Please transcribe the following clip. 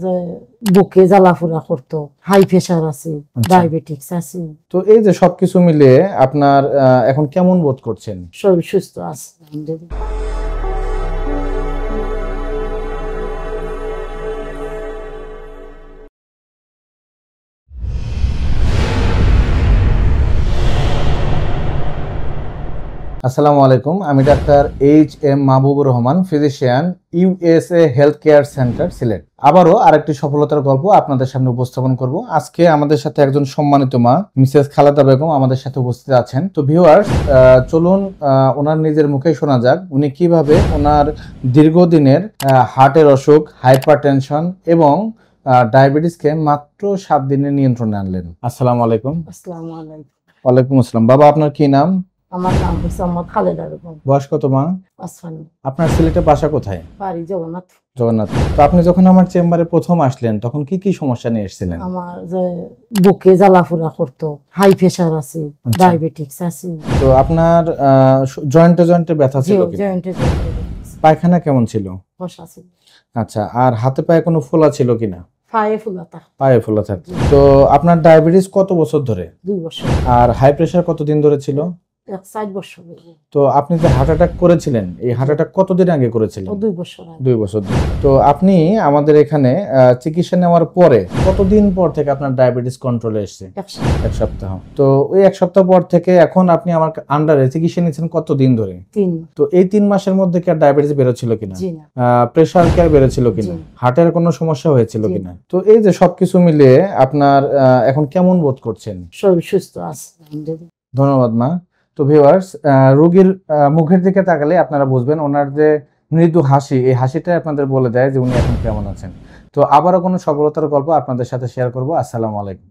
যে বুকে জ্বালাফোড়া করতো, হাই প্রেশার আছে, ডায়াবেটিক্স আছে। তো এই যে সবকিছু মিলিয়ে আপনার এখন কেমন বোধ করছেন? শরীর সুস্থ আছে আলহামদুলিল্লাহ। আসসালামু আলাইকুম, আমি doctor HM. Mahbubur Rahman, physician, USA health care centre, Sylhet. আবারও আরেকটি সফলতার গল্প আপনাদের সামনে উপস্থাপন করব। আজকে আমাদের সাথে একজন সম্মানিত মা, মিসেস খালেদা বেগম আমাদের সাথে উপস্থিত আছেন। তো ভিউয়ার্স, চলুন ওনার নিজের মুখেই শোনা যাক উনি কিভাবে ওনার দীর্ঘদিনের হার্টের অসুখ, হাইপারটেনশন এবং ডায়াবেটিসকে মাত্র 7 দিনে নিয়ন্ত্রণে আনলেন। আসসালামু আলাইকুম। আসসালামু আলাইকুম। ওয়ালাইকুম আসসালাম। বাবা, আপনার কি নাম? আমার নাম হচ্ছে খালেদা বেগম। বয়স কত মা? 55। আপনার সিলেটের বাসা কোথায়? বাড়ি জগন্নাথ। জগন্নাথ। তো আপনি যখন আমার চেম্বারে প্রথম আসলেন তখন কি কি সমস্যা নিয়ে এসেছিলেন? আমার যে বুকে জ্বালাফোড়া করতো, হাই প্রেশার আছে, ডায়াবেটিক্স আছে। তো আপনার জয়েন্টে জয়েন্টে ব্যথা ছিল কি? জয়েন্টে পায়খানা কেমন ছিল? বসা ছিল। আচ্ছা, আর হাতে পায়ে কোনো ফোলা ছিল কিনা? পায়ে ফুলাতা। পায়ে ফোলা থাকতো। তো আপনার ডায়াবেটিস কত বছর ধরে? 2 বছর। আর হাই প্রেশার কতদিন ধরে ছিল? 4 বছর। তো আপনি যে হার্ট অ্যাটাক করেছিলেন, এই হার্ট অ্যাটাক কতদিন আগে করেছিলেন? 2 বছর আগে। 2 বছর ধরে। তো আপনি আমাদের এখানে চিকিৎসা নেওয়ার পরে কতদিন পর থেকে আপনার ডায়াবেটিস কন্ট্রোলে এসেছে? 1 সপ্তাহ। তো ওই 1 সপ্তাহ পর থেকে এখন আপনি আমার আন্ডারে চিকিৎসা নিচ্ছেন কতদিন ধরে? 3। তো এই 3 মাসের মধ্যে কি আর ডায়াবেটিস বেরোচ্ছিল কিনা? জি না। প্রেশার কি আর বেরোচ্ছিল কিনা? হার্টের কোনো সমস্যা হয়েছিল কিনা? তো এই যে সবকিছু মিলিয়ে আপনার এখন কেমন বোধ করছেন? শরীর সুস্থ আছে আলহামদুলিল্লাহ। ধন্যবাদ মা। তো ভিউয়ার্স, রোগীর মুখের দিকে তাকালে আপনারা বুঝবেন ওনার যে মৃদু হাসি, এই হাসিটাই আপনাদের বলে দেয় যে উনি এখন কেমন আছেন। তো আবারও কোনো সফলতার গল্প আপনাদের সাথে শেয়ার করব। আসসালামু আলাইকুম।